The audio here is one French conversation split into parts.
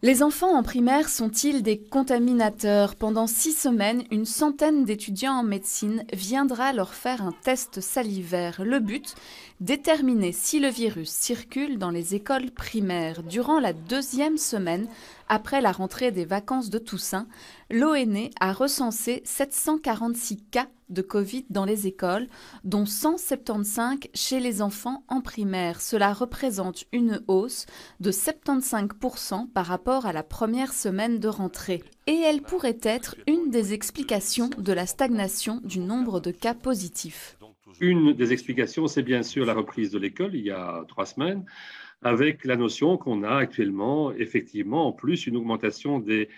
Les enfants en primaire sont-ils des contaminateurs? Pendant 6 semaines, une centaine d'étudiants en médecine viendra leur faire un test salivaire. Le but, déterminer si le virus circule dans les écoles primaires. Durant la deuxième semaine, après la rentrée des vacances de Toussaint, l'ONE a recensé 746 cas de Covid dans les écoles, dont 175 chez les enfants en primaire. Cela représente une hausse de 75% par rapport à la première semaine de rentrée. Et elle pourrait être une des explications de la stagnation du nombre de cas positifs. Une des explications, c'est bien sûr la reprise de l'école il y a 3 semaines, avec la notion qu'on a actuellement, effectivement, en plus, une augmentation des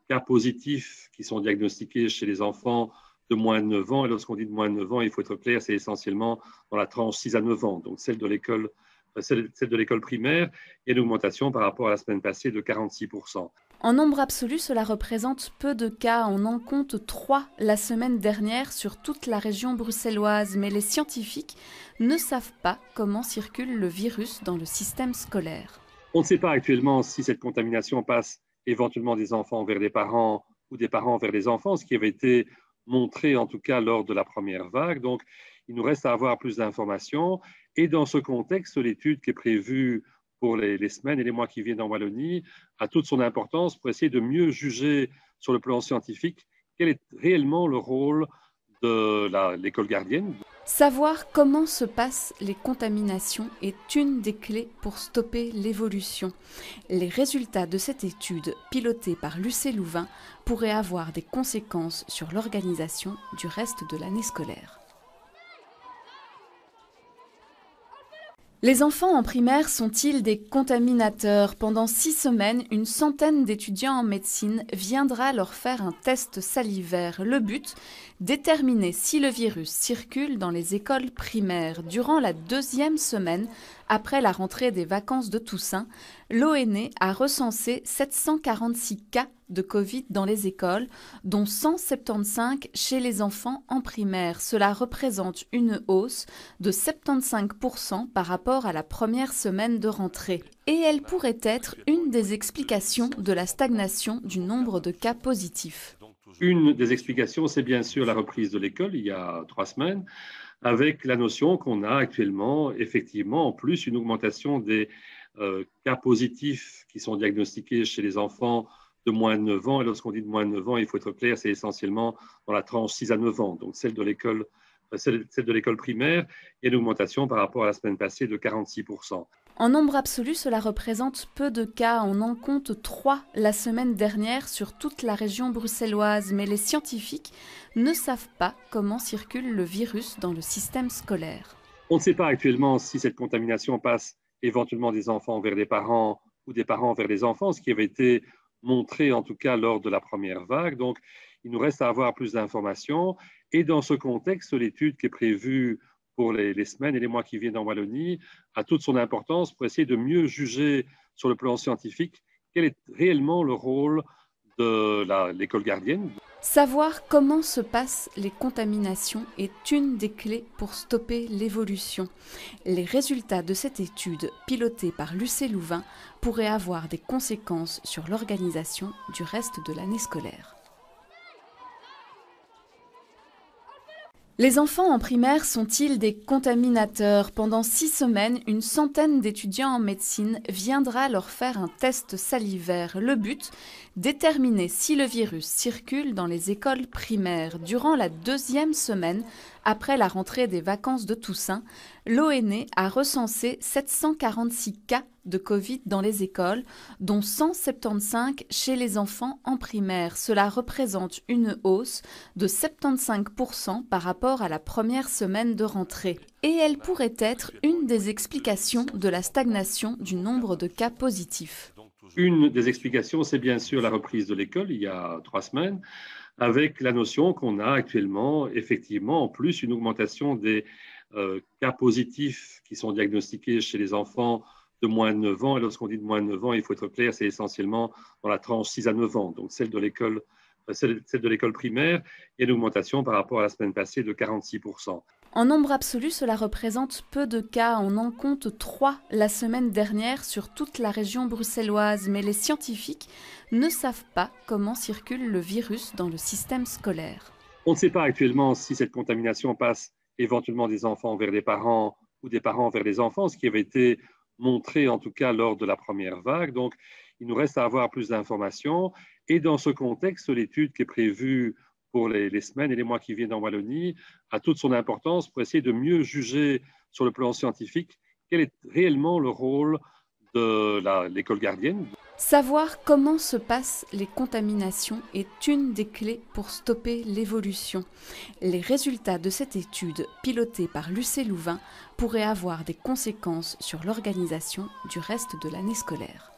cas positifs qui sont diagnostiqués chez les enfants de moins de 9 ans. Et lorsqu'on dit de moins de 9 ans, il faut être clair, c'est essentiellement dans la tranche 6 à 9 ans, donc celle de l'école primaire, et une augmentation par rapport à la semaine passée de 46%. En nombre absolu, cela représente peu de cas. On en compte 3 la semaine dernière sur toute la région bruxelloise. Mais les scientifiques ne savent pas comment circule le virus dans le système scolaire. On ne sait pas actuellement si cette contamination passe éventuellement des enfants vers des parents ou des parents vers les enfants, ce qui avait été montré en tout cas lors de la première vague. Donc, il nous reste à avoir plus d'informations. Et dans ce contexte, l'étude qui est prévue pour les semaines et les mois qui viennent en Wallonie a toute son importance pour essayer de mieux juger sur le plan scientifique quel est réellement le rôle de l'école gardienne. Savoir comment se passent les contaminations est une des clés pour stopper l'évolution. Les résultats de cette étude, pilotée par l'UC Louvain, pourraient avoir des conséquences sur l'organisation du reste de l'année scolaire. Les enfants en primaire sont-ils des contaminateurs? Pendant 6 semaines, une centaine d'étudiants en médecine viendra leur faire un test salivaire. Le but, déterminer si le virus circule dans les écoles primaires. Durant la deuxième semaine, après la rentrée des vacances de Toussaint, l'ONE a recensé 746 cas de Covid dans les écoles, dont 175 chez les enfants en primaire. Cela représente une hausse de 75% par rapport à la première semaine de rentrée. Et elle pourrait être une des explications de la stagnation du nombre de cas positifs. Une des explications, c'est bien sûr la reprise de l'école il y a 3 semaines, avec la notion qu'on a actuellement, effectivement, en plus, une augmentation des cas positifs qui sont diagnostiqués chez les enfants de moins de 9 ans. Et lorsqu'on dit de moins de 9 ans, il faut être clair, c'est essentiellement dans la tranche 6 à 9 ans, donc celle de l'école primaire, et une augmentation par rapport à la semaine passée de 46%. En nombre absolu, cela représente peu de cas. On en compte 3 la semaine dernière sur toute la région bruxelloise. Mais les scientifiques ne savent pas comment circule le virus dans le système scolaire. On ne sait pas actuellement si cette contamination passe éventuellement des enfants vers des parents ou des parents vers les enfants, ce qui avait été montré en tout cas lors de la première vague. Donc, il nous reste à avoir plus d'informations. Et dans ce contexte, l'étude qui est prévue pour les semaines et les mois qui viennent en Wallonie a toute son importance pour essayer de mieux juger sur le plan scientifique quel est réellement le rôle de l'école gardienne. Savoir comment se passent les contaminations est une des clés pour stopper l'évolution. Les résultats de cette étude, pilotée par l'UC Louvain, pourraient avoir des conséquences sur l'organisation du reste de l'année scolaire. Les enfants en primaire sont-ils des contaminateurs? Pendant 6 semaines, une centaine d'étudiants en médecine viendra leur faire un test salivaire. Le but, déterminer si le virus circule dans les écoles primaires. Durant la deuxième semaine, après la rentrée des vacances de Toussaint, l'ONE a recensé 746 cas de Covid dans les écoles, dont 175 chez les enfants en primaire. Cela représente une hausse de 75% par rapport à la première semaine de rentrée. Et elle pourrait être une des explications de la stagnation du nombre de cas positifs. Une des explications, c'est bien sûr la reprise de l'école il y a 3 semaines, avec la notion qu'on a actuellement, effectivement, en plus, une augmentation des cas positifs qui sont diagnostiqués chez les enfants de moins de 9 ans. Et lorsqu'on dit de moins de 9 ans, il faut être clair, c'est essentiellement dans la tranche 6 à 9 ans, donc celle de l'école primaire, et une augmentation par rapport à la semaine passée de 46%. En nombre absolu, cela représente peu de cas. On en compte 3 la semaine dernière sur toute la région bruxelloise. Mais les scientifiques ne savent pas comment circule le virus dans le système scolaire. On ne sait pas actuellement si cette contamination passe éventuellement des enfants vers des parents ou des parents vers les enfants, ce qui avait été montré en tout cas lors de la première vague. Donc, il nous reste à avoir plus d'informations. Et dans ce contexte, l'étude qui est prévue pour les semaines et les mois qui viennent en Wallonie a toute son importance pour essayer de mieux juger sur le plan scientifique quel est réellement le rôle de l'école gardienne. Savoir comment se passent les contaminations est une des clés pour stopper l'évolution. Les résultats de cette étude, pilotée par l'UC Louvain, pourraient avoir des conséquences sur l'organisation du reste de l'année scolaire.